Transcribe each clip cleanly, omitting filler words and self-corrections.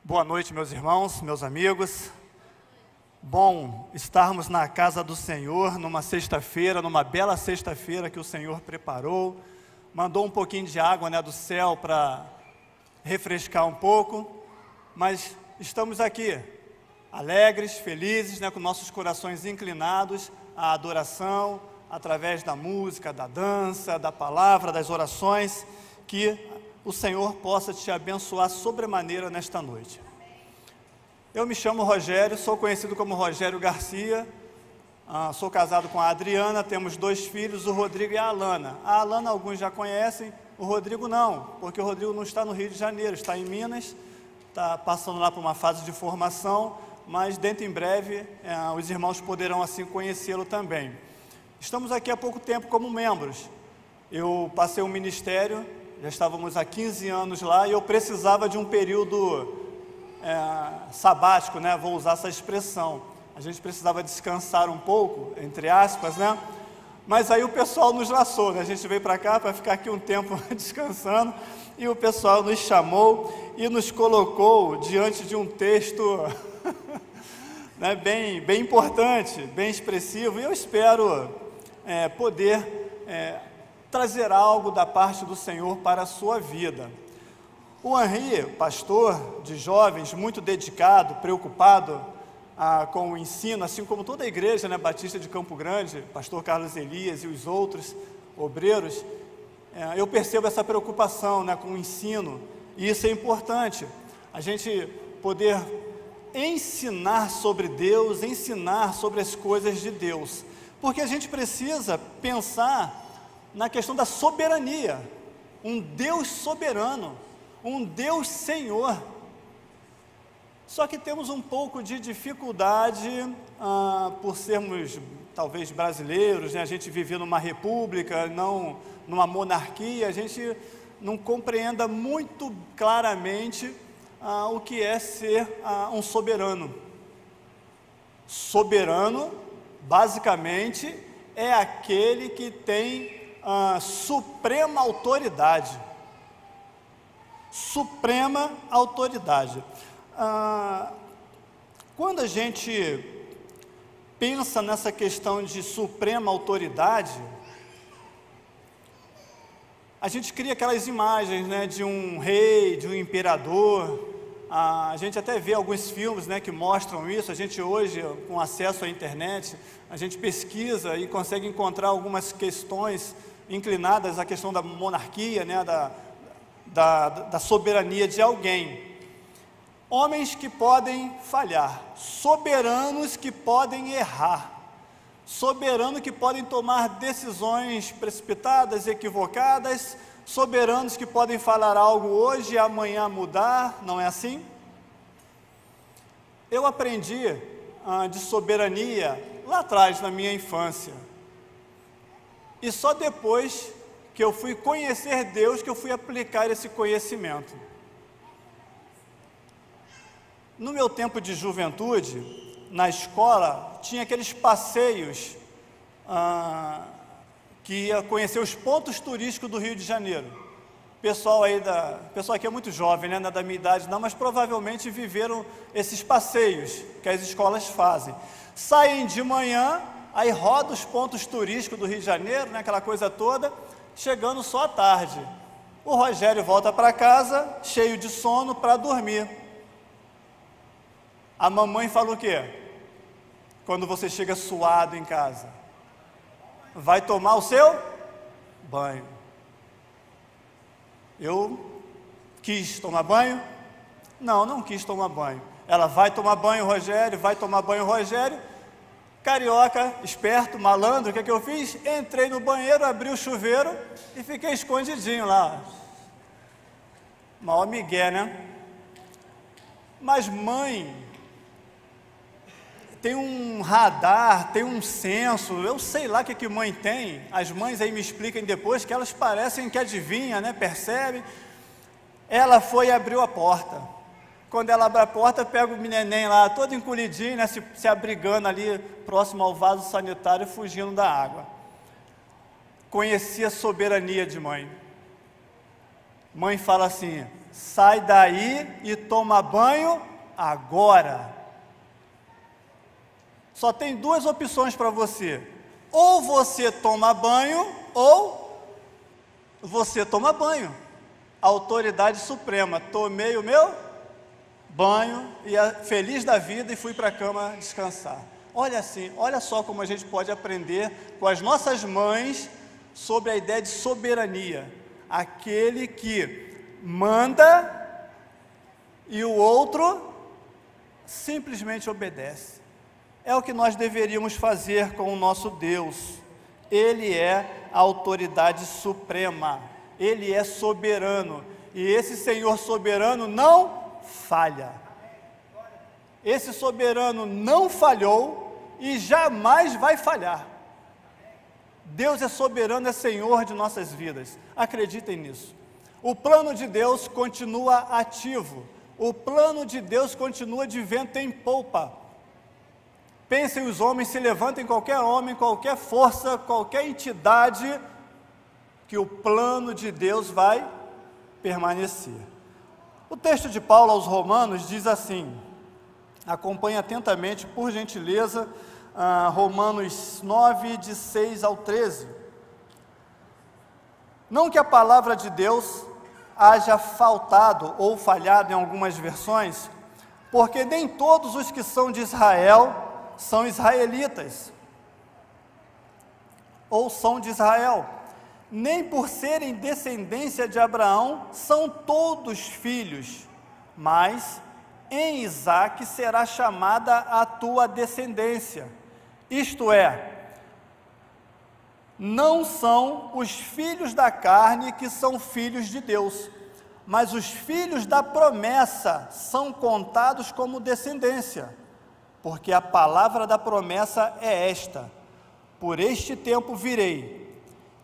Boa noite, meus irmãos, meus amigos. Bom estarmos na casa do Senhor, numa sexta-feira, numa bela sexta-feira que o Senhor preparou. Mandou um pouquinho de água, do céu para refrescar um pouco, mas estamos aqui, alegres, felizes, com nossos corações inclinados à adoração, através da música, da dança, da palavra, das orações, que o Senhor possa te abençoar sobremaneira nesta noite. Eu me chamo Rogério, sou conhecido como Rogério Garcia, sou casado com a Adriana, temos 2 filhos, o Rodrigo e a Alana. A Alana alguns já conhecem, o Rodrigo não, porque o Rodrigo não está no Rio de Janeiro, está em Minas, está passando lá por uma fase de formação, mas dentro em breve os irmãos poderão assim conhecê-lo também. Estamos aqui há pouco tempo como membros. Eu passei um ministério, já estávamos há 15 anos lá, e eu precisava de um período sabático, vou usar essa expressão. A gente precisava descansar um pouco, entre aspas, mas aí o pessoal nos laçou, a gente veio para cá para ficar aqui um tempo descansando, e o pessoal nos chamou e nos colocou diante de um texto bem importante, bem expressivo, e eu espero poder trazer algo da parte do Senhor para a sua vida. O Henri, pastor de jovens, muito dedicado, preocupado com o ensino, assim como toda a igreja Batista de Campo Grande, pastor Carlos Elias e os outros obreiros, eu percebo essa preocupação com o ensino, e isso é importante, a gente poder ensinar sobre Deus, ensinar sobre as coisas de Deus, porque a gente precisa pensar na questão da soberania, um Deus soberano, um Deus Senhor. Só que temos um pouco de dificuldade, por sermos talvez brasileiros, a gente vive numa república, não numa monarquia, a gente não compreenda muito claramente o que é ser um soberano. Soberano, basicamente, é aquele que tem suprema autoridade. Suprema autoridade. Quando a gente pensa nessa questão de suprema autoridade, a gente cria aquelas imagens, de um rei, de um imperador. A gente até vê alguns filmes, que mostram isso. A gente hoje, com acesso à internet, a gente pesquisa e consegue encontrar algumas questões inclinadas à questão da monarquia, da soberania de alguém. Homens que podem falhar, soberanos que podem errar, soberanos que podem tomar decisões precipitadas, equivocadas, soberanos que podem falar algo hoje e amanhã mudar, não é assim? Eu aprendi de soberania lá atrás, na minha infância, e só depois que eu fui conhecer Deus, que eu fui aplicar esse conhecimento. No meu tempo de juventude, na escola, tinha aqueles passeios que ia conhecer os pontos turísticos do Rio de Janeiro. Pessoal aqui é muito jovem, não é da minha idade não, mas provavelmente viveram esses passeios que as escolas fazem. Saem de manhã, aí roda os pontos turísticos do Rio de Janeiro, aquela coisa toda, chegando só à tarde. O Rogério volta para casa, cheio de sono, para dormir. A mamãe fala o quê? Quando você chega suado em casa? Vai tomar o seu banho. Eu quis tomar banho? Não quis tomar banho. Ela vai tomar banho, Rogério, vai tomar banho, Rogério. Carioca, esperto, malandro, o que eu fiz? Entrei no banheiro, abri o chuveiro e fiquei escondidinho lá. Maior migué, Mas mãe tem um radar, tem um senso, eu sei lá o que mãe tem. As mães aí me explicam depois que elas parecem que adivinham, percebem. Ela foi e abriu a porta. Quando ela abre a porta, pega o neném lá, todo encolhidinho, se abrigando ali, próximo ao vaso sanitário, fugindo da água. Conhecia a soberania de mãe. Mãe fala assim: sai daí e toma banho agora. Só tem duas opções para você: ou você toma banho, ou você toma banho. Autoridade suprema: tomei o meu banho, e feliz da vida, e fui para a cama descansar. Olha assim, olha só como a gente pode aprender com as nossas mães sobre a ideia de soberania. Aquele que manda e o outro simplesmente obedece. É o que nós deveríamos fazer com o nosso Deus. Ele é a autoridade suprema, Ele é soberano, e esse Senhor soberano não falha. Esse soberano não falhou e jamais vai falhar. Deus é soberano, é Senhor de nossas vidas. Acreditem nisso. O plano de Deus continua ativo. O plano de Deus continua de vento em polpa. Pensem os homens, se levantem qualquer homem, qualquer força, qualquer entidade, que o plano de Deus vai permanecer. O texto de Paulo aos Romanos diz assim, acompanhe atentamente, por gentileza, Romanos 9, de 6 ao 13. Não que a palavra de Deus haja faltado ou falhado em algumas versões, porque nem todos os que são de Israel são israelitas, ou são de Israel, nem por serem descendência de Abraão são todos filhos, mas em Isaque será chamada a tua descendência. Isto é, não são os filhos da carne que são filhos de Deus, mas os filhos da promessa são contados como descendência, porque a palavra da promessa é esta: por este tempo virei,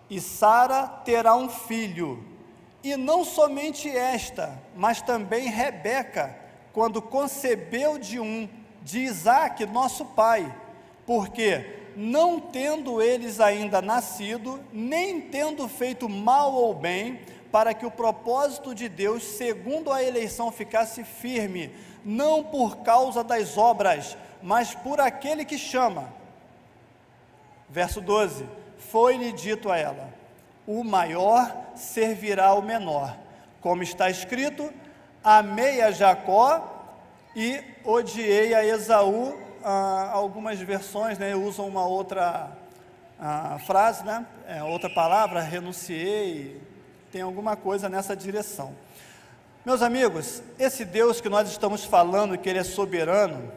e Sara terá um filho, e não somente esta, mas também Rebeca, quando concebeu de Isaque, nosso pai, porque não tendo eles ainda nascido, nem tendo feito mal ou bem, para que o propósito de Deus, segundo a eleição, ficasse firme, não por causa das obras, mas por aquele que chama. Verso 12, foi-lhe dito a ela: o maior servirá ao menor, como está escrito, amei a Jacó e odiei a Esaú. Algumas versões, né, usam uma outra frase, né, outra palavra, renunciei, tem alguma coisa nessa direção. Meus amigos, esse Deus que nós estamos falando, que Ele é soberano,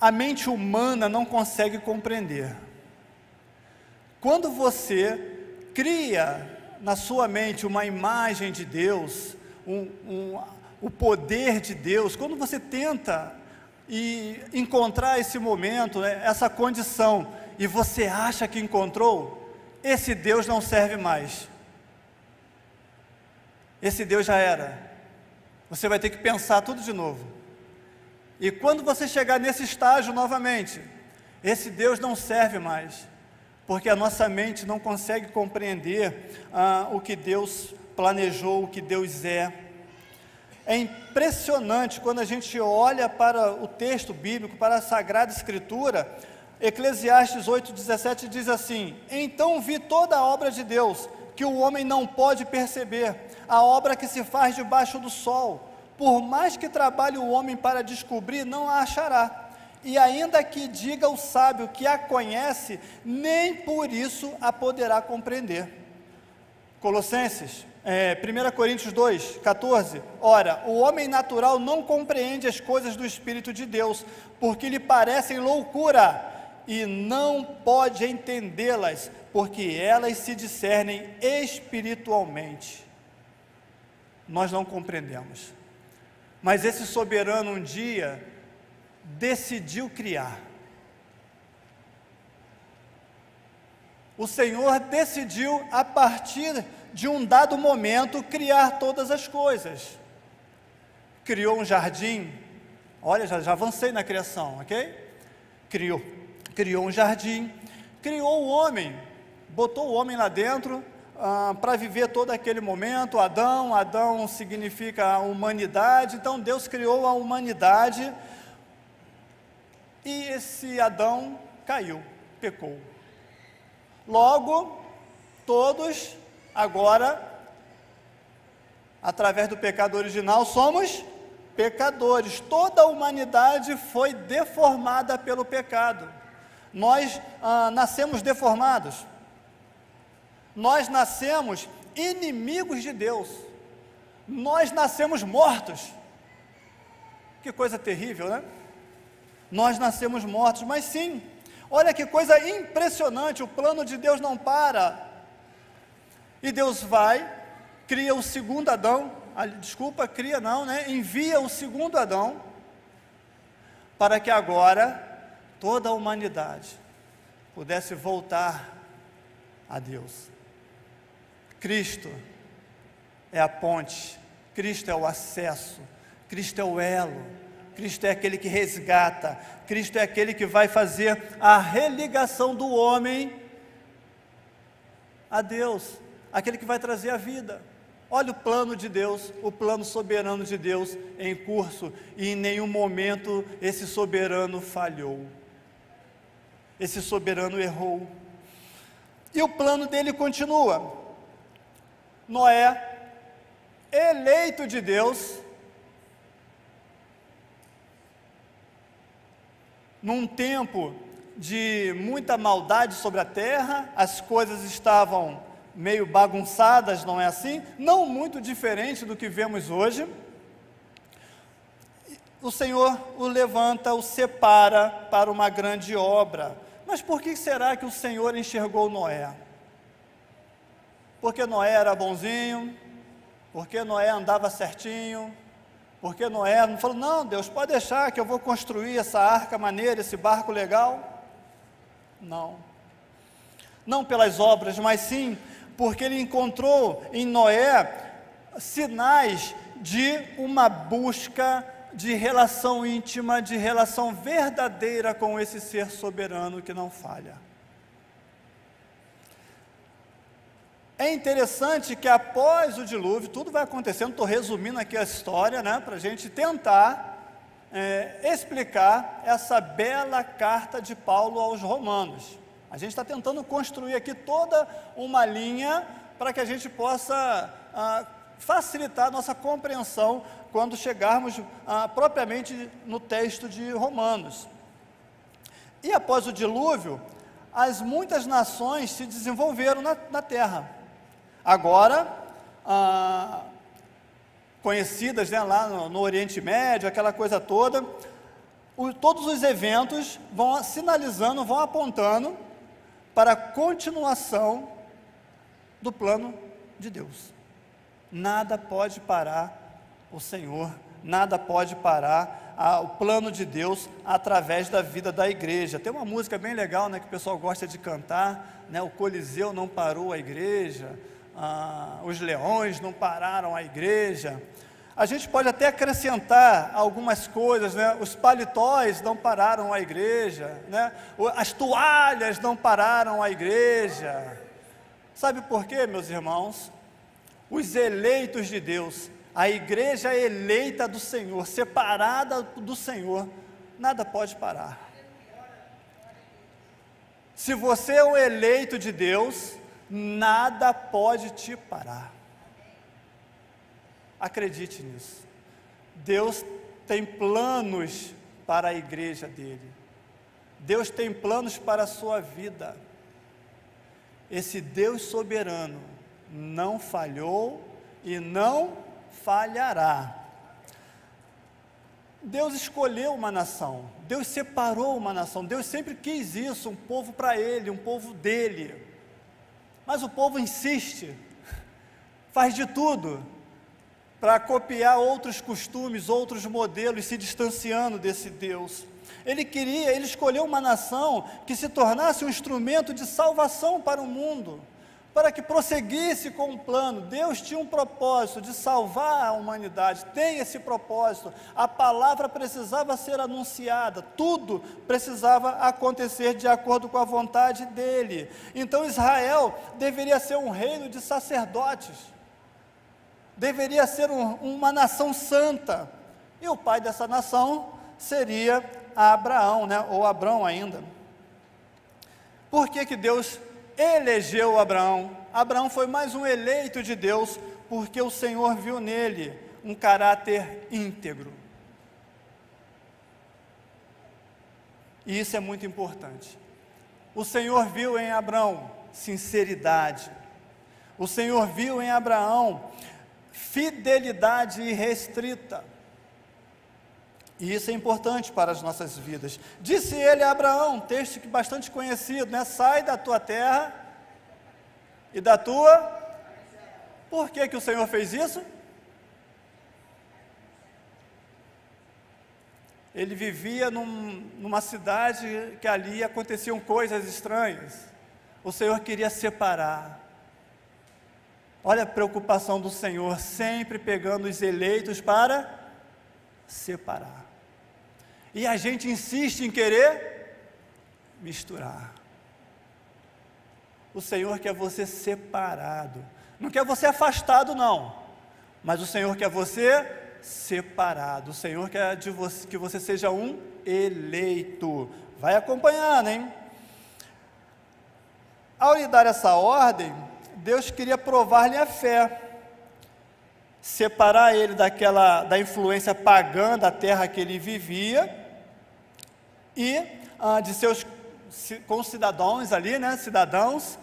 a mente humana não consegue compreender. Quando você cria na sua mente uma imagem de Deus, o poder de Deus, quando você tenta encontrar esse momento, né, essa condição, e você acha que encontrou, esse Deus não serve mais. Esse Deus já era. Você vai ter que pensar tudo de novo. E quando você chegar nesse estágio novamente, esse Deus não serve mais, porque a nossa mente não consegue compreender o que Deus planejou, o que Deus é. É impressionante quando a gente olha para o texto bíblico, para a Sagrada Escritura. Eclesiastes 8,17 diz assim: então vi toda a obra de Deus, que o homem não pode perceber, a obra que se faz debaixo do sol. Por mais que trabalhe o homem para descobrir, não a achará. E ainda que diga o sábio que a conhece, nem por isso a poderá compreender. Colossenses 1 Coríntios 2, 14, ora, o homem natural não compreende as coisas do Espírito de Deus, porque lhe parecem loucura, e não pode entendê-las, porque elas se discernem espiritualmente. Nós não compreendemos, mas esse soberano um dia decidiu criar. O Senhor decidiu, a partir de um dado momento, criar todas as coisas. Criou um jardim. Olha, já avancei na criação, ok? Criou um jardim, criou o homem, botou o homem lá dentro, para viver todo aquele momento. Adão significa a humanidade, então Deus criou a humanidade, e esse Adão caiu, pecou. Logo, todos agora, através do pecado original, somos pecadores. Toda a humanidade foi deformada pelo pecado. Nós nascemos deformados. Nós nascemos inimigos de Deus. Nós nascemos mortos. Que coisa terrível, né? Nós nascemos mortos, mas sim, olha que coisa impressionante, o plano de Deus não para. E Deus cria o segundo Adão, envia o segundo Adão, para que agora toda a humanidade pudesse voltar a Deus. Cristo é a ponte, Cristo é o acesso, Cristo é o elo, Cristo é aquele que resgata, Cristo é aquele que vai fazer a religação do homem a Deus, aquele que vai trazer a vida. Olha o plano de Deus, o plano soberano de Deus em curso, e em nenhum momento esse soberano falhou, esse soberano errou, e o plano dele continua. Noé, eleito de Deus, num tempo de muita maldade sobre a terra, as coisas estavam meio bagunçadas, não é assim? Não muito diferente do que vemos hoje. O Senhor o levanta, o separa para uma grande obra. Mas por que será que o Senhor enxergou Noé? Porque Noé era bonzinho? Porque Noé andava certinho? Porque Noé não falou, não, Deus, pode deixar que eu vou construir essa arca maneira, esse barco legal? Não pelas obras, mas sim porque ele encontrou em Noé sinais de uma busca de relação íntima, de relação verdadeira com esse ser soberano que não falha. É interessante que após o dilúvio, tudo vai acontecendo, estou resumindo aqui a história, né, para a gente tentar explicar essa bela carta de Paulo aos Romanos. A gente está tentando construir aqui toda uma linha para que a gente possa facilitar a nossa compreensão quando chegarmos propriamente no texto de Romanos. E após o dilúvio, as muitas nações se desenvolveram na terra. Agora, conhecidas, né, lá no Oriente Médio, aquela coisa toda, todos os eventos vão sinalizando, vão apontando para a continuação do plano de Deus. Nada pode parar o Senhor, nada pode parar o plano de Deus através da vida da igreja. Tem uma música bem legal, né, que o pessoal gosta de cantar, né, o Coliseu não parou a igreja, os leões não pararam a igreja. A gente pode até acrescentar algumas coisas, né? Os paletóis não pararam a igreja, né? As toalhas não pararam a igreja. Sabe por quê, meus irmãos? Os eleitos de Deus, a igreja eleita do Senhor, separada do Senhor, nada pode parar. Se você é um eleito de Deus, nada pode te parar. Acredite nisso. Deus tem planos para a igreja dele. Deus tem planos para a sua vida. Esse Deus soberano não falhou e não falhará. Deus escolheu uma nação, Deus separou uma nação, Deus sempre quis isso, um povo para ele, um povo dele. Mas o povo insiste, faz de tudo para copiar outros costumes, outros modelos, se distanciando desse Deus. Ele escolheu uma nação que se tornasse um instrumento de salvação para o mundo, para que prosseguisse com o plano. Deus tinha um propósito de salvar a humanidade, tem esse propósito. A palavra precisava ser anunciada, tudo precisava acontecer de acordo com a vontade dele. Então Israel deveria ser um reino de sacerdotes, deveria ser uma nação santa, e o pai dessa nação seria Abraão, né? Ou Abrão ainda. Por que Deus elegeu Abraão? Abraão foi mais um eleito de Deus, porque o Senhor viu nele um caráter íntegro. E isso é muito importante. O Senhor viu em Abraão sinceridade. O Senhor viu em Abraão fidelidade irrestrita. E isso é importante para as nossas vidas. Disse ele a Abraão, texto que bastante conhecido, né? Sai da tua terra e da tua... Por que o Senhor fez isso? Ele vivia numa cidade que ali aconteciam coisas estranhas. O Senhor queria separar. Olha a preocupação do Senhor, sempre pegando os eleitos para separar. E a gente insiste em querer misturar. O Senhor quer você separado. Não quer você afastado, não. Mas o Senhor quer você separado. O Senhor quer de você, que você seja um eleito. Vai acompanhando, hein? Ao lhe dar essa ordem, Deus queria provar-lhe a fé, separar ele da influência pagã da terra que ele vivia, e de seus concidadãos ali, né, cidadãos,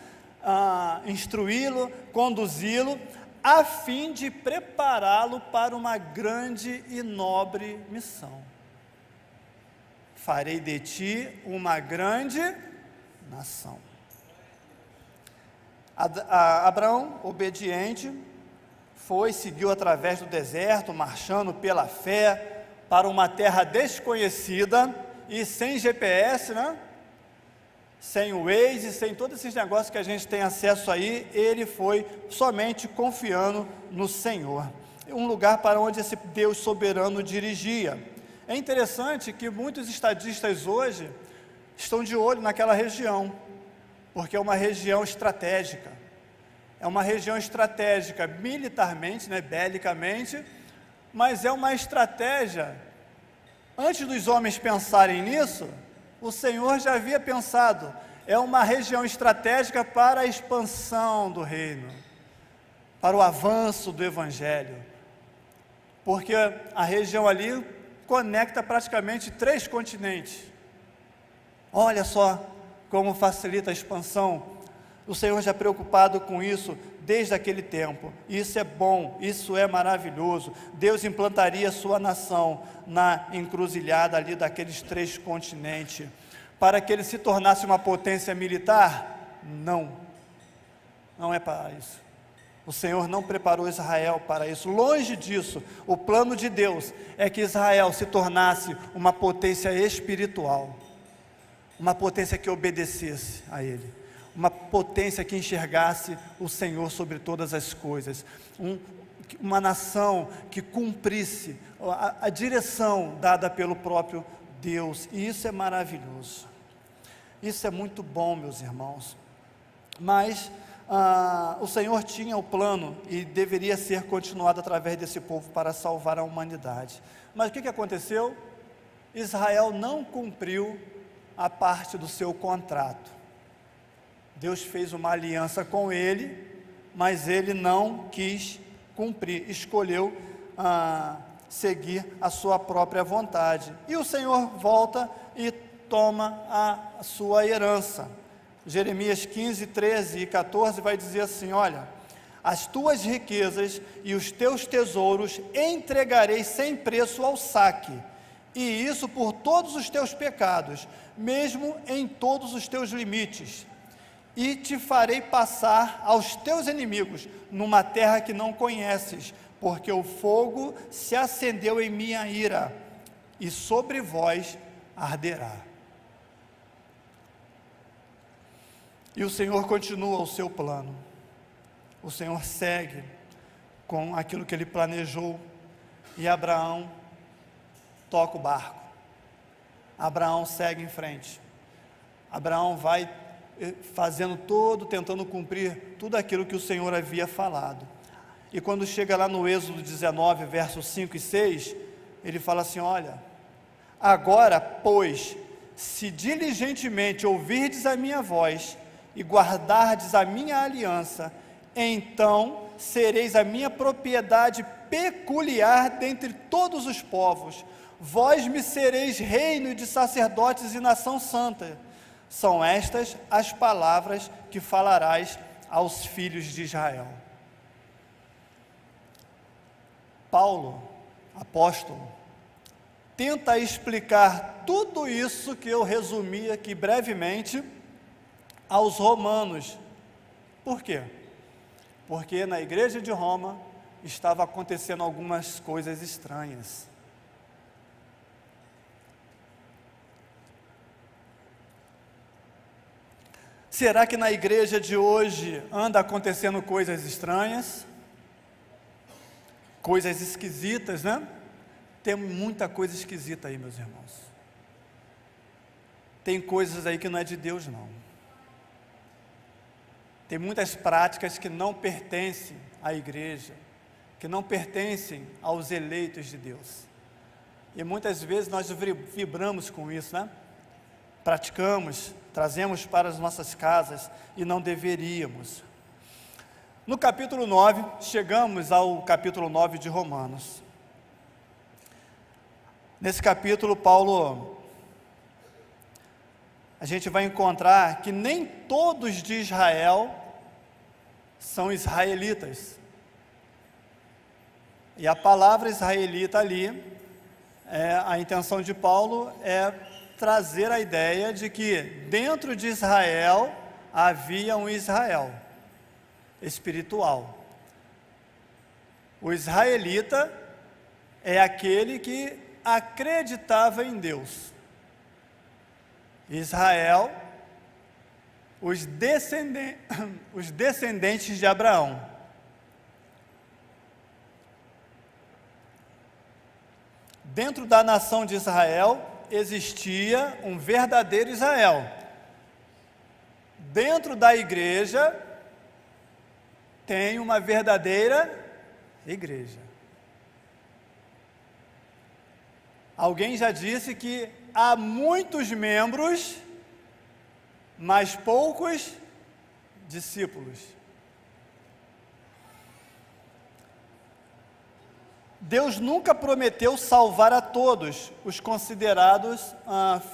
instruí-lo, conduzi-lo, a fim de prepará-lo para uma grande e nobre missão. Farei de ti uma grande nação. Abraão, obediente, seguiu através do deserto, marchando pela fé, para uma terra desconhecida, e sem GPS, né? Sem o Waze, sem todos esses negócios que a gente tem acesso aí, ele foi somente confiando no Senhor. Um lugar para onde esse Deus soberano dirigia. É interessante que muitos estadistas hoje estão de olho naquela região, porque é uma região estratégica. É uma região estratégica militarmente, né, belicamente, mas é uma estratégia. Antes dos homens pensarem nisso, o Senhor já havia pensado. É uma região estratégica para a expansão do reino, para o avanço do Evangelho, porque a região ali conecta praticamente 3 continentes. Olha só como facilita a expansão. O Senhor já preocupado com isso desde aquele tempo. Isso é bom, isso é maravilhoso. Deus implantaria sua nação na encruzilhada ali daqueles 3 continentes. Para que ele se tornasse uma potência militar? Não. Não é para isso. O Senhor não preparou Israel para isso. Longe disso. O plano de Deus é que Israel se tornasse uma potência espiritual. Uma potência que obedecesse a Ele. Uma potência que enxergasse o Senhor sobre todas as coisas, uma nação que cumprisse a direção dada pelo próprio Deus, e isso é maravilhoso, isso é muito bom, meus irmãos. Mas o Senhor tinha o plano e deveria ser continuado através desse povo para salvar a humanidade. Mas o que aconteceu? Israel não cumpriu a parte do seu contrato. Deus fez uma aliança com ele, mas ele não quis cumprir, escolheu seguir a sua própria vontade. E o Senhor volta e toma a sua herança. Jeremias 15, 13 e 14 vai dizer assim: olha, as tuas riquezas e os teus tesouros entregarei sem preço ao saque, e isso por todos os teus pecados, mesmo em todos os teus limites. E te farei passar aos teus inimigos numa terra que não conheces, porque o fogo se acendeu em minha ira, e sobre vós arderá. E o Senhor continua o seu plano. o Senhor segue com aquilo que ele planejou, e Abraão toca o barco. Abraão segue em frente. Abraão vai tentando cumprir tudo aquilo que o Senhor havia falado. E quando chega lá no Êxodo 19, versos 5 e 6, ele fala assim: olha, agora, pois, se diligentemente ouvirdes a minha voz e guardardes a minha aliança, então sereis a minha propriedade peculiar dentre todos os povos. Vós me sereis reino de sacerdotes e nação santa. São estas as palavras que falarás aos filhos de Israel. Paulo, apóstolo, tenta explicar tudo isso que eu resumi aqui brevemente aos romanos. Por quê? Porque na igreja de Roma estava acontecendo algumas coisas estranhas. Será que na igreja de hoje anda acontecendo coisas estranhas? Coisas esquisitas, né? Tem muita coisa esquisita aí, meus irmãos. Tem coisas aí que não é de Deus, não. Tem muitas práticas que não pertencem à igreja, que não pertencem aos eleitos de Deus. E muitas vezes nós vibramos com isso, né? Praticamos, trazemos para as nossas casas e não deveríamos. No capítulo 9, chegamos ao capítulo 9 de Romanos. Nesse capítulo, a gente vai encontrar que nem todos de Israel são israelitas. E a palavra israelita ali, a intenção de Paulo é trazer a ideia de que dentro de Israel havia um Israel espiritual. O israelita é aquele que acreditava em Deus. Israel, os descendentes de Abraão. Dentro da nação de Israel existia um verdadeiro Israel. Dentro da igreja tem uma verdadeira igreja. Alguém já disse que há muitos membros, mas poucos discípulos. Deus nunca prometeu salvar a todos os considerados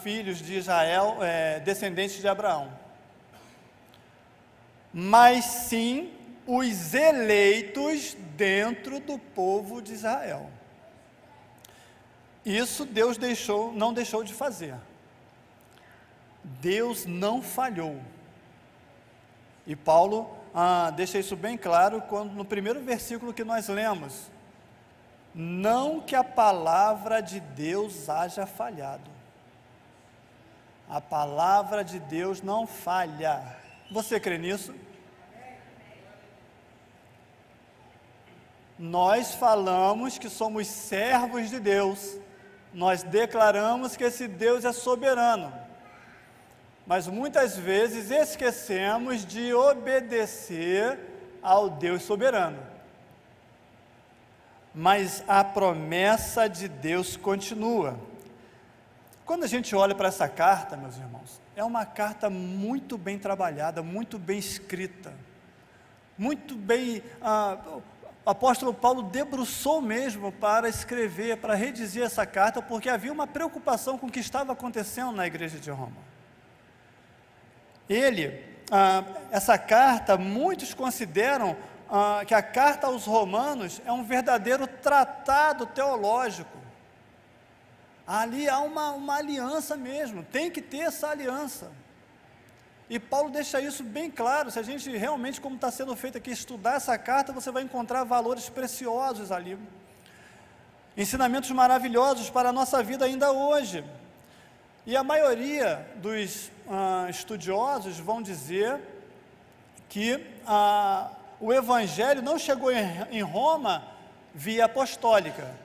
filhos de Israel, descendentes de Abraão, mas sim os eleitos dentro do povo de Israel. Isso Deus não deixou de fazer. Deus não falhou. E Paulo deixa isso bem claro no primeiro versículo que nós lemos. Não que a palavra de Deus haja falhado. A palavra de Deus não falha. Você crê nisso? Nós falamos que somos servos de Deus. Nós declaramos que esse Deus é soberano. Mas muitas vezes esquecemos de obedecer ao Deus soberano. Mas a promessa de Deus continua. Quando a gente olha para essa carta, meus irmãos, é uma carta muito bem trabalhada, muito bem escrita, muito bem, o apóstolo Paulo debruçou mesmo para escrever, para redigir essa carta, porque havia uma preocupação com o que estava acontecendo na igreja de Roma. Essa carta, muitos consideram que a carta aos Romanos é um verdadeiro tratado teológico. Ali há uma aliança mesmo, tem que ter essa aliança. E Paulo deixa isso bem claro. Se a gente realmente, como está sendo feito aqui, estudar essa carta, você vai encontrar valores preciosos ali, ensinamentos maravilhosos para a nossa vida ainda hoje. E a maioria dos estudiosos vão dizer que o evangelho não chegou em Roma via apostólica,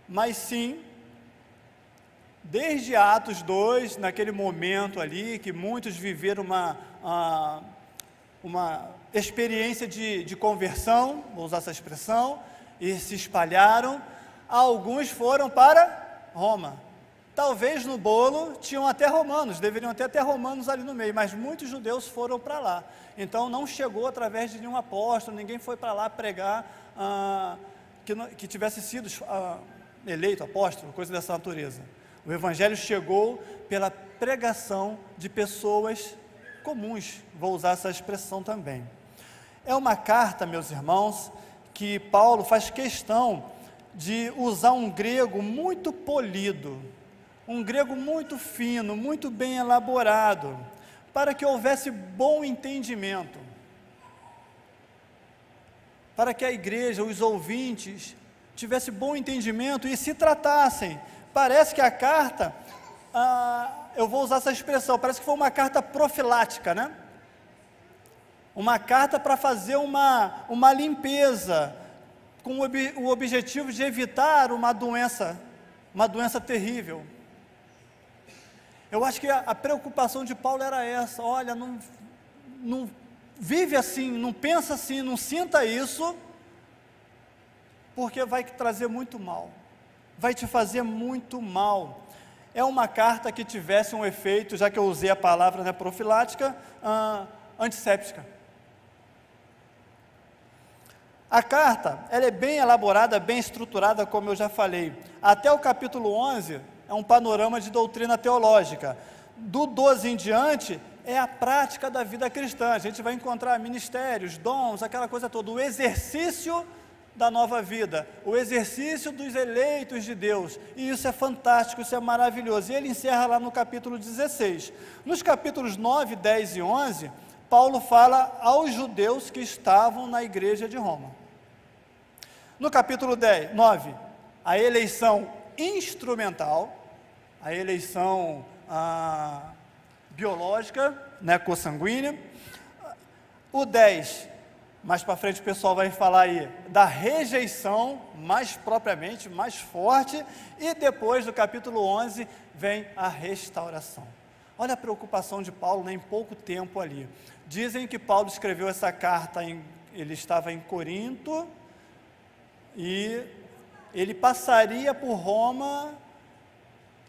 mas sim, desde Atos 2, naquele momento ali, que muitos viveram uma experiência de conversão, vou usar essa expressão, e se espalharam, alguns foram para Roma. Talvez no bolo tinham até romanos, deveriam ter até romanos ali no meio, mas muitos judeus foram para lá. Então não chegou através de nenhum apóstolo, ninguém foi para lá pregar que tivesse sido eleito apóstolo, coisa dessa natureza. O evangelho chegou pela pregação de pessoas comuns, vou usar essa expressão também. É uma carta, meus irmãos, que Paulo faz questão de usar um grego muito polido, um grego muito fino, muito bem elaborado, para que houvesse bom entendimento, para que a igreja, os ouvintes, tivesse bom entendimento e se tratassem. Parece que a carta, eu vou usar essa expressão, parece que foi uma carta profilática, né? Uma carta para fazer uma limpeza, com o objetivo de evitar uma doença terrível. Eu acho que a preocupação de Paulo era essa: olha, não vive assim, não pensa assim, não sinta isso, porque vai trazer muito mal, vai te fazer muito mal. É uma carta que tivesse um efeito, já que eu usei a palavra, né, profilática, antisséptica. A carta, ela é bem elaborada, bem estruturada, como eu já falei. Até o capítulo 11 é um panorama de doutrina teológica. Do 12 em diante é a prática da vida cristã. A gente vai encontrar ministérios, dons, aquela coisa toda, o exercício da nova vida, o exercício dos eleitos de Deus, e isso é fantástico, isso é maravilhoso. E ele encerra lá no capítulo 16. Nos capítulos 9, 10 e 11, Paulo fala aos judeus que estavam na igreja de Roma. No capítulo 9, a eleição instrumental, a eleição biológica, né, consanguínea. O 10, mais para frente o pessoal vai falar aí da rejeição, mais propriamente, mais forte, e depois do capítulo 11 vem a restauração. Olha a preocupação de Paulo, né, em pouco tempo ali. Dizem que Paulo escreveu essa carta, ele estava em Corinto, e ele passaria por Roma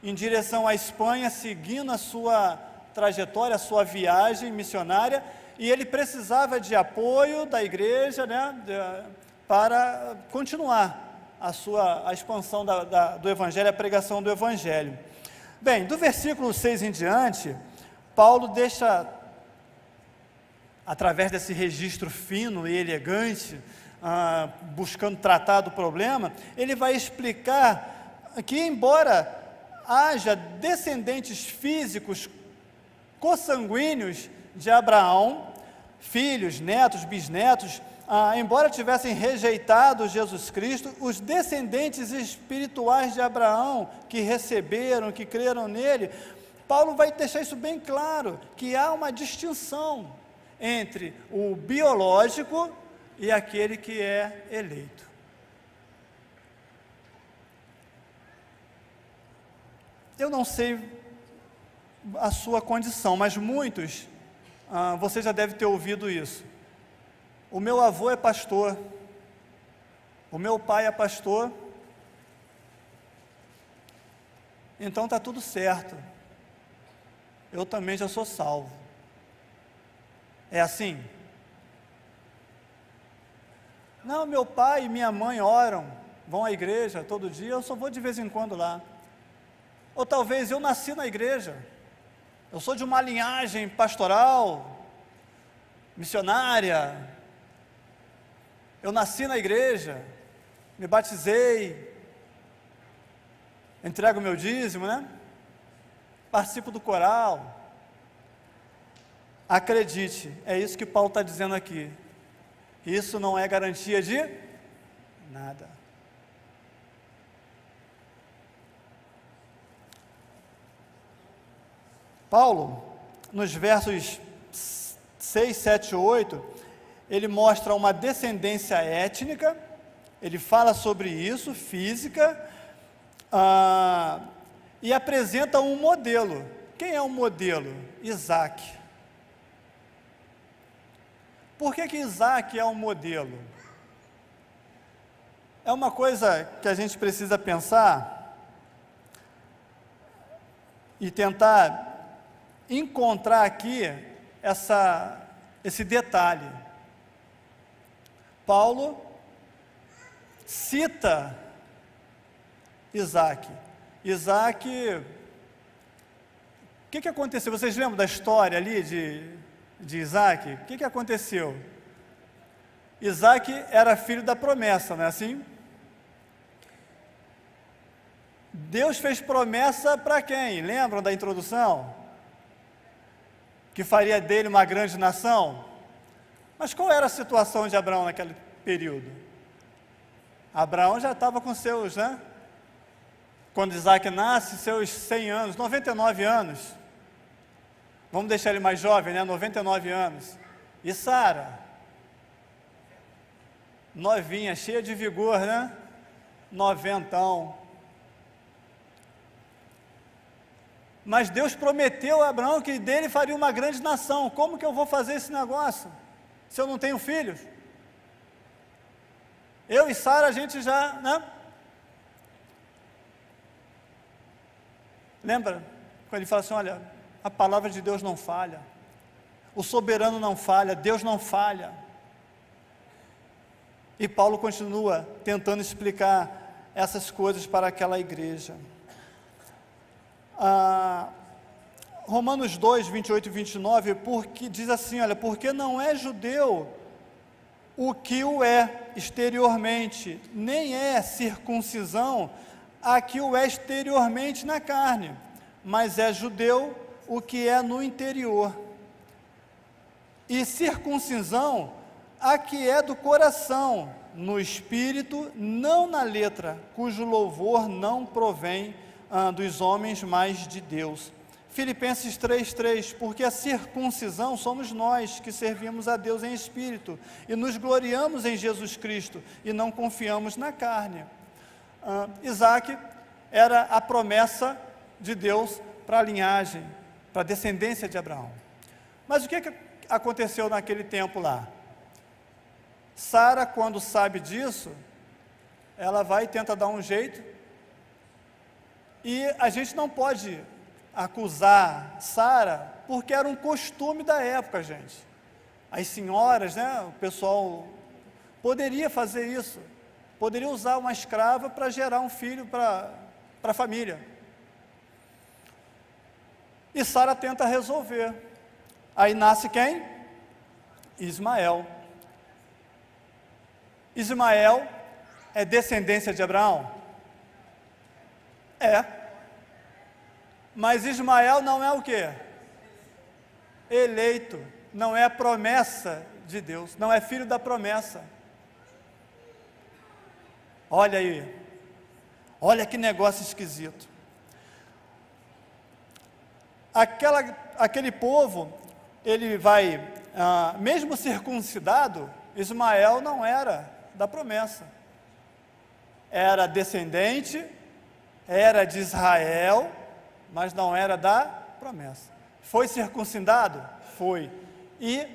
em direção à Espanha, seguindo a sua trajetória, a sua viagem missionária, e ele precisava de apoio da igreja, né, para continuar a expansão do evangelho, a pregação do evangelho. Bem, do versículo 6 em diante, Paulo deixa, através desse registro fino e elegante, buscando tratar do problema, ele vai explicar que, embora haja descendentes físicos consanguíneos de Abraão, filhos, netos, bisnetos, embora tivessem rejeitado Jesus Cristo, os descendentes espirituais de Abraão, que receberam, que creram nele, Paulo vai deixar isso bem claro, que há uma distinção entre o biológico e aquele que é eleito. Eu não sei a sua condição, mas muitos, você já deve ter ouvido isso. O meu avô é pastor, o meu pai é pastor, então está tudo certo, eu também já sou salvo. É assim? Não, meu pai e minha mãe oram, vão à igreja todo dia, eu só vou de vez em quando lá. Ou talvez eu nasci na igreja, eu sou de uma linhagem pastoral, missionária, eu nasci na igreja, me batizei, entrego o meu dízimo, né? Participo do coral. Acredite, é isso que Paulo está dizendo aqui. Isso não é garantia de nada. Paulo, nos versos 6, 7 e 8, ele mostra uma descendência étnica, ele fala sobre isso, física, e apresenta um modelo. Quem é o modelo? Isaac. Por que Isaac é um modelo? É uma coisa que a gente precisa pensar e tentar encontrar aqui esse detalhe. Paulo cita Isaac. Isaac, o que aconteceu? Vocês lembram da história ali de Isaac? O que aconteceu? Isaac era filho da promessa, não é assim? Deus fez promessa para quem? Lembram da introdução? Que faria dele uma grande nação? Mas qual era a situação de Abraão naquele período? Abraão já estava com seus, Quando Isaac nasce, seus 100 anos, 99 anos. Vamos deixar ele mais jovem, 99 anos. E Sara? Novinha, cheia de vigor, Noventão. Mas Deus prometeu a Abraão que dele faria uma grande nação. Como que eu vou fazer esse negócio, se eu não tenho filhos? Eu e Sara, a gente já, Lembra? Quando ele fala assim, olha, a palavra de Deus não falha. O soberano não falha, Deus não falha. E Paulo continua tentando explicar essas coisas para aquela igreja. Romanos 2, 28 e 29, porque diz assim, olha, porque não é judeu o que o é exteriormente, nem é circuncisão a que o é exteriormente na carne, mas é judeu o que é no interior, e circuncisão a que é do coração, no espírito, não na letra, cujo louvor não provém dos homens, mas de Deus. Filipenses 3:3, porque a circuncisão somos nós que servimos a Deus em espírito e nos gloriamos em Jesus Cristo e não confiamos na carne. Isaac era a promessa de Deus para a linhagem, para a descendência de Abraão. Mas o que aconteceu naquele tempo lá? Sara, quando sabe disso, ela vai e tenta dar um jeito, e a gente não pode acusar Sara, porque era um costume da época, gente. As senhoras, o pessoal poderia fazer isso, poderia usar uma escrava para gerar um filho para a família. E Sara tenta resolver. Aí nasce quem? Ismael. Ismael é descendência de Abraão? É. Mas Ismael não é o quê? Eleito. Não é a promessa de Deus. Não é filho da promessa. Olha aí. Olha que negócio esquisito. Aquele povo, ele vai, mesmo circuncidado, Ismael não era da promessa. Era descendente, era de Israel, mas não era da promessa. Foi circuncidado? Foi. E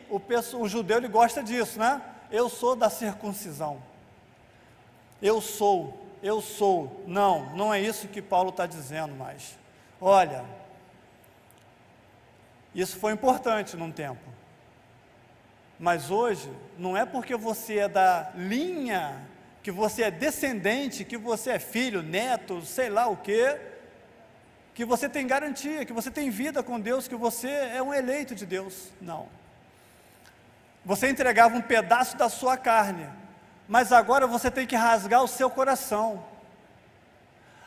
o judeu, ele gosta disso, Eu sou da circuncisão. Eu sou. Não é isso que Paulo está dizendo mais. Olha, isso foi importante num tempo. Mas hoje, não é porque você é da linha, que você é descendente, que você é filho, neto, sei lá o quê, que você tem garantia, que você tem vida com Deus, que você é um eleito de Deus. Não. Você entregava um pedaço da sua carne, mas agora você tem que rasgar o seu coração.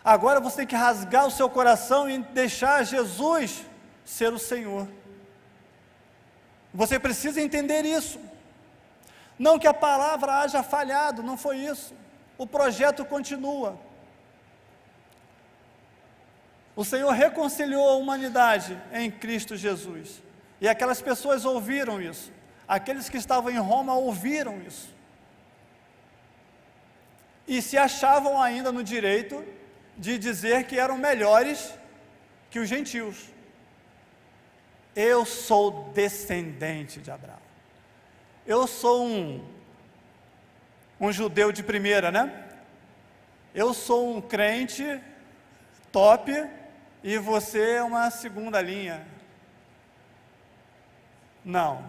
Agora você tem que rasgar o seu coração e deixar Jesus ser o Senhor. Você precisa entender isso. Não que a palavra haja falhado, não foi isso. O projeto continua. O Senhor reconciliou a humanidade em Cristo Jesus. E aquelas pessoas ouviram isso. aqueles que estavam em Roma ouviram isso. E se achavam ainda no direito de dizer que eram melhores que os gentios. Eu sou descendente de Abraão. Eu sou um judeu de primeira, né? Eu sou um crente top e você é uma segunda linha. Não,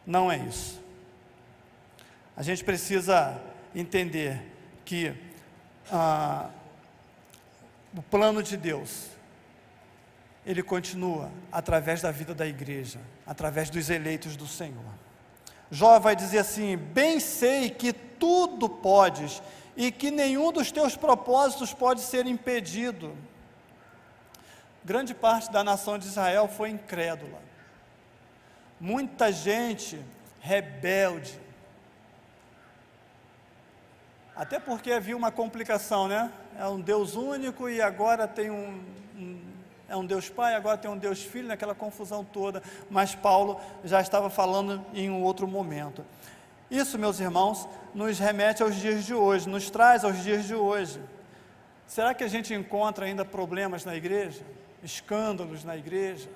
não é isso. A gente precisa entender que o plano de Deus, ele continua através da vida da igreja, através dos eleitos do Senhor. Jó vai dizer assim: bem sei que tudo podes e que nenhum dos teus propósitos pode ser impedido. Grande parte da nação de Israel foi incrédula. Muita gente rebelde. Até porque havia uma complicação, né? É um Deus único e agora tem é um Deus Pai, agora tem um Deus Filho, naquela confusão toda. Mas Paulo já estava falando em um outro momento. Isso, meus irmãos, nos remete aos dias de hoje, nos traz aos dias de hoje. Será que a gente encontra ainda problemas na igreja? Escândalos na igreja?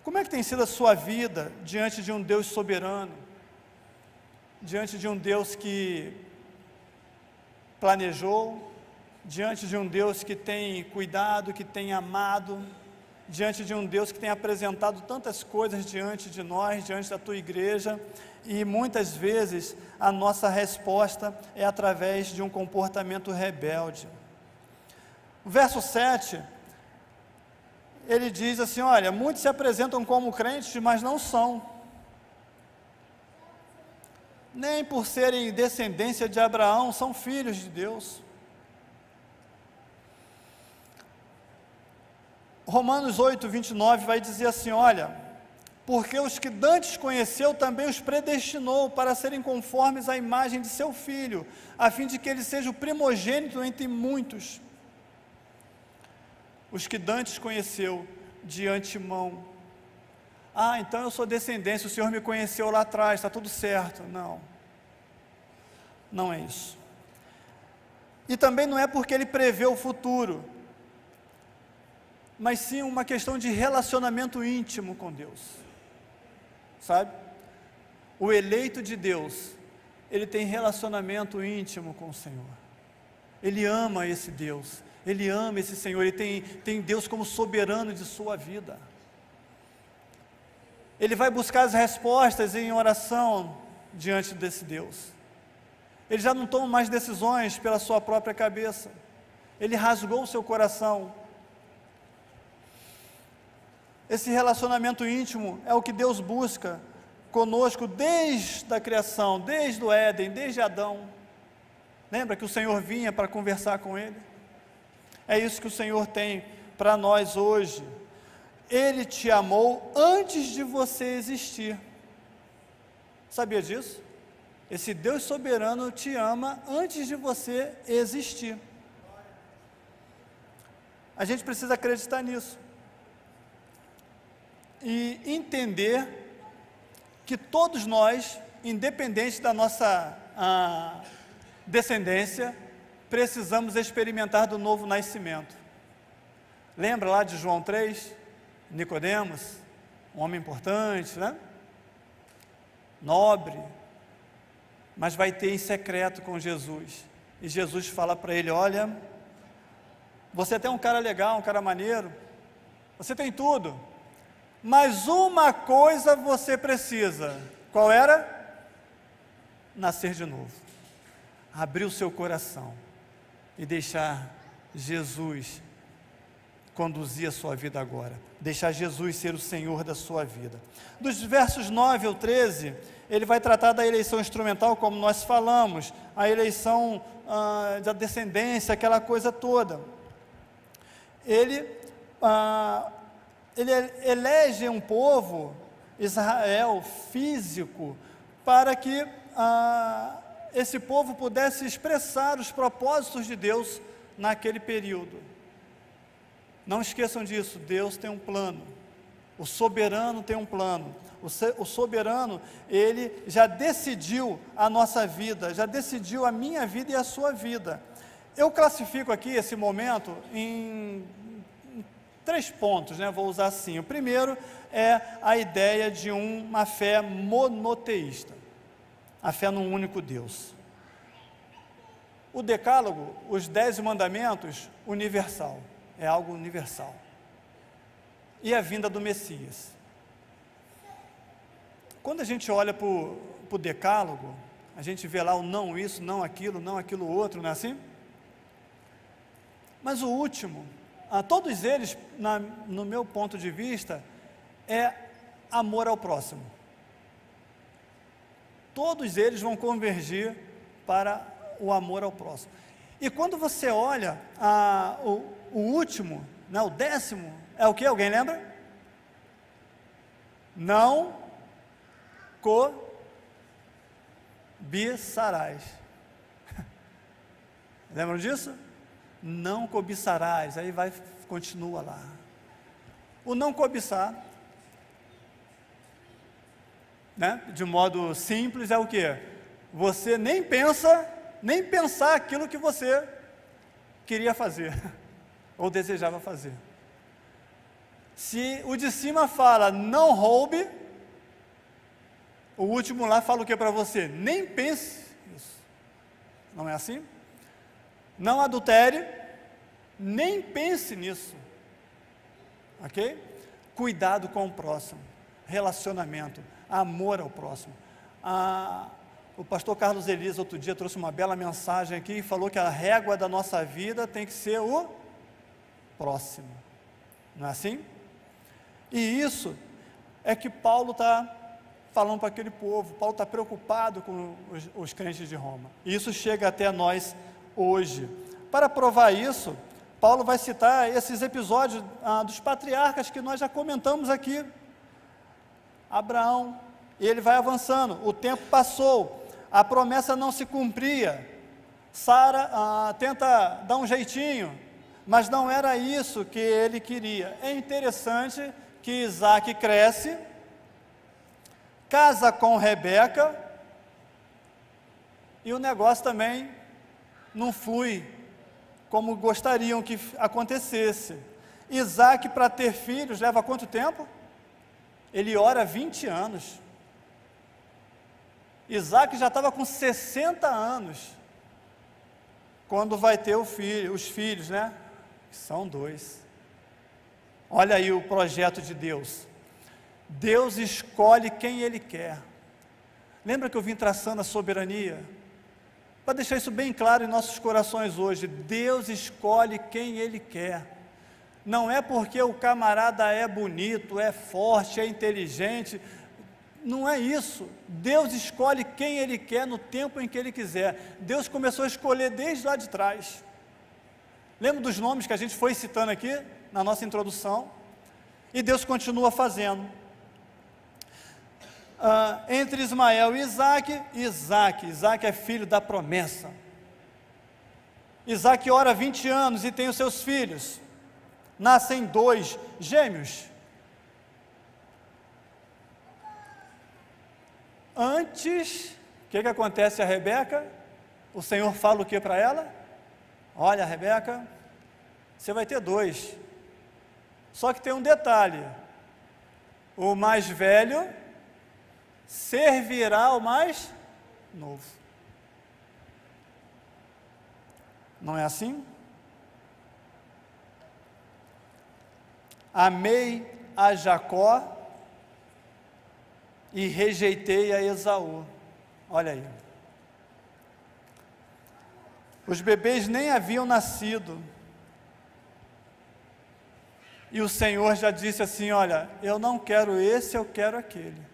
Como é que tem sido a sua vida diante de um Deus soberano? Diante de um Deus que planejou, diante de um Deus que tem cuidado, que tem amado, diante de um Deus que tem apresentado tantas coisas diante de nós, diante da tua igreja, e muitas vezes a nossa resposta é através de um comportamento rebelde. O verso 7, ele diz assim: olha, muitos se apresentam como crentes, mas não são. Nem por serem descendência de Abraão, são filhos de Deus. Romanos 8, 29 vai dizer assim: olha, porque os que dantes conheceu, também os predestinou para serem conformes à imagem de seu Filho, a fim de que ele seja o primogênito entre muitos. Os que dantes conheceu de antemão. Ah, então eu sou descendência, o Senhor me conheceu lá atrás, está tudo certo. Não, não é isso. E também não é porque ele prevê o futuro, mas sim uma questão de relacionamento íntimo com Deus, sabe? O eleito de Deus, ele tem relacionamento íntimo com o Senhor, ele ama esse Deus, ele ama esse Senhor, ele tem Deus como soberano de sua vida. Ele vai buscar as respostas em oração diante desse Deus. Ele já não toma mais decisões pela sua própria cabeça. Ele rasgou o seu coração. Esse relacionamento íntimo é o que Deus busca conosco desde a criação, desde o Éden, desde Adão. Lembra que o Senhor vinha para conversar com ele? É isso que o Senhor tem para nós hoje. Ele te amou antes de você existir. Sabia disso? Esse Deus soberano te ama antes de você existir. A gente precisa acreditar nisso. E entender que todos nós, independente da nossa descendência, precisamos experimentar do novo nascimento. Lembra lá de João 3? Nicodemos, um homem importante, né? Nobre, mas vai ter em secreto com Jesus, e Jesus fala para ele: olha, você tem um cara legal, um cara maneiro, você tem tudo, mas uma coisa você precisa. Qual era? Nascer de novo, abrir o seu coração e deixar Jesus conduzir a sua vida agora, deixar Jesus ser o Senhor da sua vida. Dos versos 9 ao 13, ele vai tratar da eleição instrumental, como nós falamos, a eleição da descendência, aquela coisa toda. Ele elege um povo, Israel, físico, para que esse povo pudesse expressar os propósitos de Deus naquele período. Não esqueçam disso, Deus tem um plano. O soberano tem um plano. O soberano, ele já decidiu a nossa vida, já decidiu a minha vida e a sua vida. Eu classifico aqui esse momento em 3 pontos, né? Vou usar assim. O primeiro é a ideia de uma fé monoteísta, a fé num único Deus. O decálogo, os 10 mandamentos, universal, é algo universal. E a vinda do Messias. Quando a gente olha para o decálogo, a gente vê lá o não isso, não aquilo outro, não é assim? Mas o último, todos eles, no meu ponto de vista, é amor ao próximo. Todos eles vão convergir para o amor ao próximo. E quando você olha o último, né, o 10º, é o que? Alguém lembra? Não cobiçarás. Lembram disso? Não cobiçarás. Aí continua lá. O não cobiçar, né, de modo simples, é o que? Você nem pensar aquilo que você queria fazer, ou desejava fazer. Se o de cima fala, não roube, o último lá fala o que para você? Nem pense isso. Não é assim? Não adultere, nem pense nisso. Ok? Cuidado com o próximo, relacionamento, amor ao próximo. O pastor Carlos Elias, outro dia, trouxe uma bela mensagem aqui e falou que a régua da nossa vida tem que ser o próximo. Não é assim? E isso é que Paulo está falando para aquele povo. Paulo está preocupado com os crentes de Roma. E isso chega até nós hoje. Para provar isso, Paulo vai citar esses episódios dos patriarcas que nós já comentamos aqui. Abraão, e ele vai avançando. O tempo passou, a promessa não se cumpria. Sara tenta dar um jeitinho, mas não era isso que ele queria. É interessante que Isaac cresce, casa com Rebeca, e o negócio também não flui como gostariam que acontecesse. Isaac, para ter filhos, leva quanto tempo? Ele ora 20 anos. Isaac já estava com 60 anos, quando vai ter os filhos, né? São 2. Olha aí o projeto de Deus. Deus escolhe quem Ele quer. Lembra que eu vim traçando a soberania? Para deixar isso bem claro em nossos corações hoje, Deus escolhe quem Ele quer. Não é porque o camarada é bonito, é forte, é inteligente, não é isso. Deus escolhe quem Ele quer no tempo em que Ele quiser. Deus começou a escolher desde lá de trás. Lembra dos nomes que a gente foi citando aqui, na nossa introdução? E Deus continua fazendo. Entre Ismael e Isaac é filho da promessa. Isaac ora 20 anos e tem os seus filhos. Nascem 2 gêmeos. Antes, o que acontece a Rebeca? O Senhor fala o que para ela? Olha, Rebeca, você vai ter 2. Só que tem um detalhe: o mais velho servirá ao mais novo. Não é assim? Amei a Jacó e rejeitei a Esaú. Olha aí. Os bebês nem haviam nascido. E o Senhor já disse assim: olha, eu não quero esse, eu quero aquele.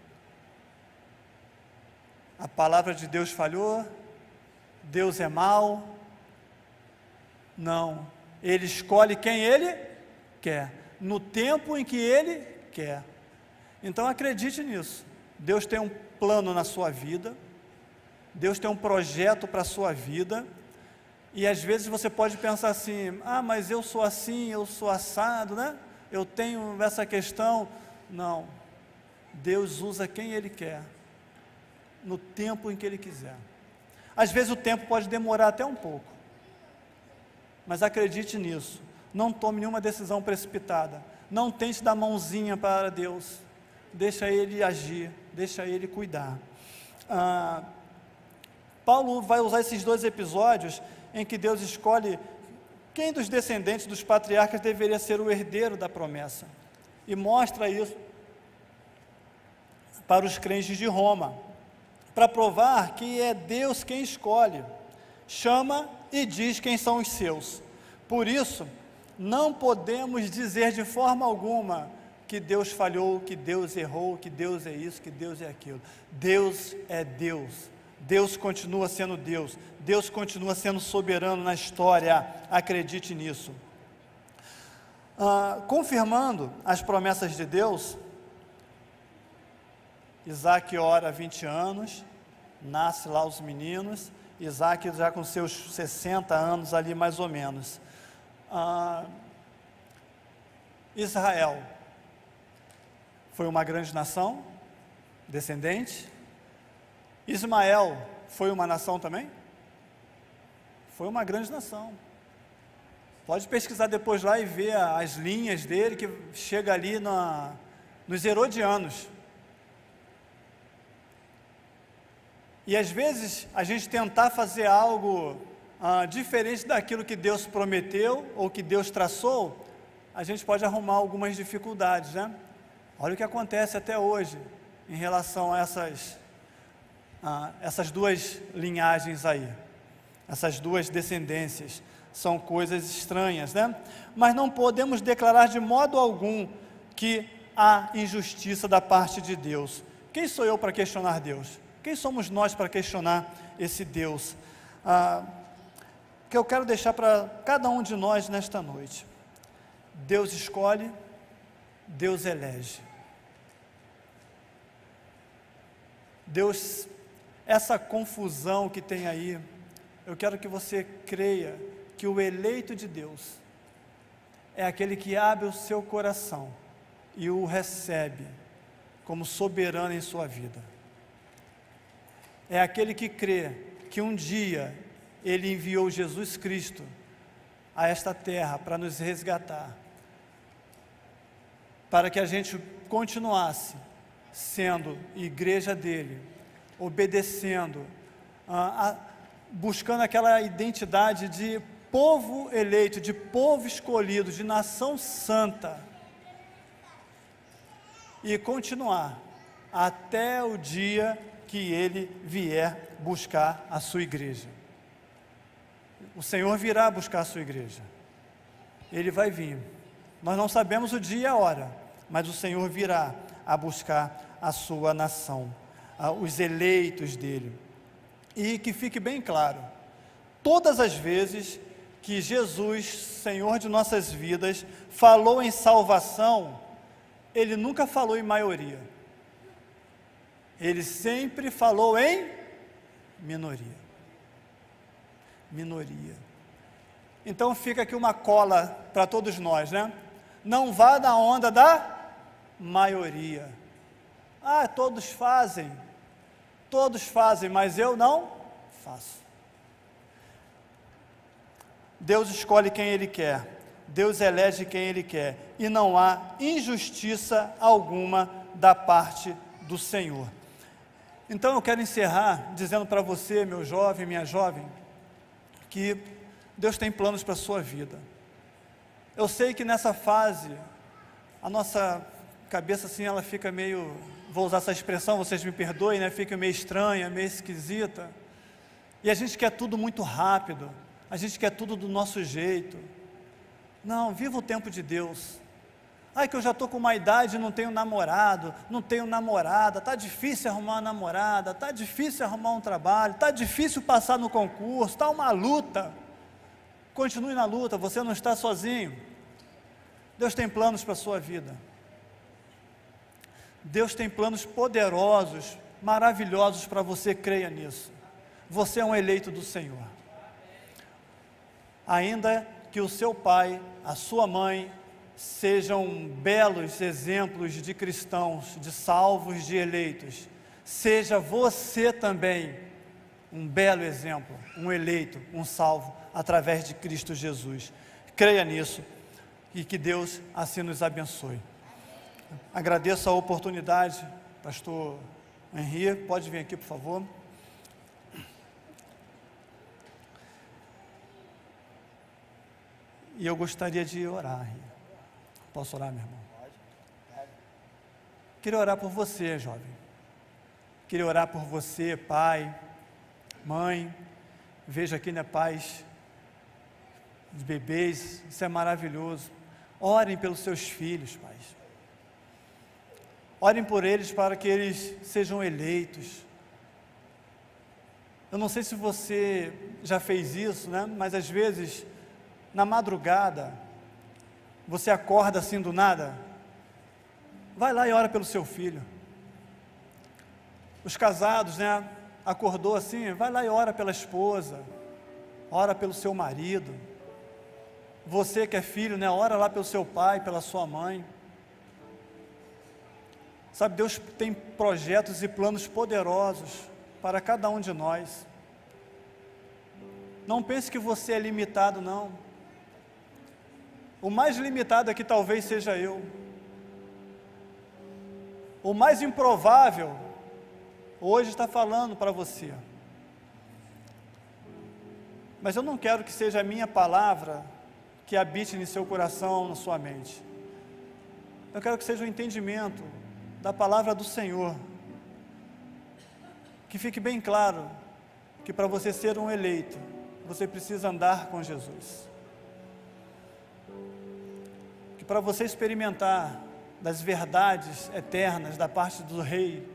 A palavra de Deus falhou? Deus é mau? Não. Ele escolhe quem Ele quer, no tempo em que Ele quer. Então acredite nisso. Deus tem um plano na sua vida. Deus tem um projeto para a sua vida. E às vezes você pode pensar assim: mas eu sou assim, eu sou assado, né? Eu tenho essa questão. Não. Deus usa quem Ele quer, no tempo em que Ele quiser. Às vezes o tempo pode demorar até um pouco, mas acredite nisso. Não tome nenhuma decisão precipitada. Não tente dar mãozinha para Deus. Deixa Ele agir, deixa Ele cuidar. Paulo vai usar esses 2 episódios em que Deus escolhe quem dos descendentes dos patriarcas deveria ser o herdeiro da promessa, e mostra isso para os crentes de Roma, para provar que é Deus quem escolhe, chama e diz quem são os seus. Por isso, não podemos dizer de forma alguma que Deus falhou, que Deus errou, que Deus é isso, que Deus é aquilo. Deus é Deus. Deus continua sendo Deus. Deus continua sendo soberano na história. Acredite nisso. Confirmando as promessas de Deus, Isaac ora 20 anos, nasce lá os meninos. Isaac já com seus 60 anos ali mais ou menos. Israel foi uma grande nação, descendente. Ismael foi uma nação também? Foi uma grande nação. Pode pesquisar depois lá e ver as linhas dele, que chega ali nos herodianos. E às vezes a gente tentar fazer algo diferente daquilo que Deus prometeu ou que Deus traçou, a gente pode arrumar algumas dificuldades, né? Olha o que acontece até hoje em relação a essas 2 linhagens aí, essas 2 descendências. São coisas estranhas, né? Mas não podemos declarar de modo algum que há injustiça da parte de Deus. Quem sou eu para questionar Deus? Quem somos nós para questionar esse Deus? Que eu quero deixar para cada um de nós nesta noite. Deus escolhe, Deus elege. Deus, essa confusão que tem aí, eu quero que você creia que o eleito de Deus é aquele que abre o seu coração e o recebe como soberano em sua vida. É aquele que crê que um dia Ele enviou Jesus Cristo a esta terra para nos resgatar, para que a gente continuasse sendo igreja dele, obedecendo, buscando aquela identidade de povo eleito, de povo escolhido, de nação santa, e continuar até o dia que Ele vier buscar a sua igreja. O Senhor virá buscar a sua igreja. Ele vai vir. Nós não sabemos o dia e a hora, mas o Senhor virá a buscar a sua nação, os eleitos dele. E que fique bem claro, todas as vezes que Jesus, Senhor de nossas vidas, falou em salvação, Ele nunca falou em maioria. Ele sempre falou em minoria. Minoria. Então fica aqui uma cola para todos nós, né? Não vá na onda da maioria. Todos fazem, mas eu não faço. Deus escolhe quem Ele quer, Deus elege quem Ele quer, e não há injustiça alguma da parte do Senhor. Então eu quero encerrar dizendo para você, meu jovem, minha jovem, que Deus tem planos para a sua vida. Eu sei que nessa fase, a nossa cabeça assim, ela fica meio, vou usar essa expressão, vocês me perdoem, né? Fica meio estranha, meio esquisita, e a gente quer tudo muito rápido, a gente quer tudo do nosso jeito. Não, viva o tempo de Deus. Que eu já estou com uma idade e não tenho namorado, não tenho namorada, está difícil arrumar uma namorada, está difícil arrumar um trabalho, está difícil passar no concurso, está uma luta. Continue na luta, você não está sozinho. Deus tem planos para a sua vida. Deus tem planos poderosos, maravilhosos para você, creia nisso. Você é um eleito do Senhor. Ainda que o seu pai, a sua mãe, sejam belos exemplos de cristãos, de salvos, de eleitos. Seja você também um belo exemplo, um eleito, um salvo, através de Cristo Jesus. Creia nisso e que Deus assim nos abençoe. Agradeço a oportunidade, pastor Henri, pode vir aqui, por favor. E eu gostaria de orar, Henri. Posso orar, meu irmão? Pode. Queria orar por você, jovem. Queria orar por você, pai, mãe. Vejo aqui, né, pais de bebês, isso é maravilhoso. Orem pelos seus filhos, pais. Orem por eles para que eles sejam eleitos. Eu não sei se você já fez isso, né? Mas às vezes, na madrugada, você acorda assim do nada, vai lá e ora pelo seu filho. Os casados, né? Acordou assim, vai lá e ora pela esposa, ora pelo seu marido. Você que é filho, né? Ora lá pelo seu pai, pela sua mãe. Sabe, Deus tem projetos e planos poderosos para cada um de nós. Não pense que você é limitado, não. O mais limitado aqui talvez seja eu. O mais improvável, hoje está falando para você. Mas eu não quero que seja a minha palavra que habite em seu coração, na sua mente. Eu quero que seja o entendimento da palavra do Senhor. Que fique bem claro que para você ser um eleito, você precisa andar com Jesus. Que para você experimentar das verdades eternas da parte do Rei,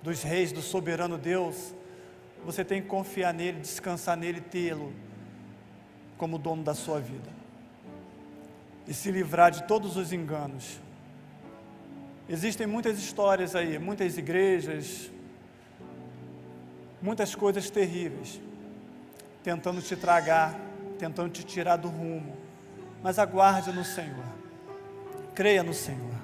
dos reis, do soberano Deus, você tem que confiar nele, descansar nele, tê-lo como dono da sua vida e se livrar de todos os enganos. Existem muitas histórias aí, muitas igrejas, muitas coisas terríveis, tentando te tragar, tentando te tirar do rumo, mas aguarde no Senhor, creia no Senhor.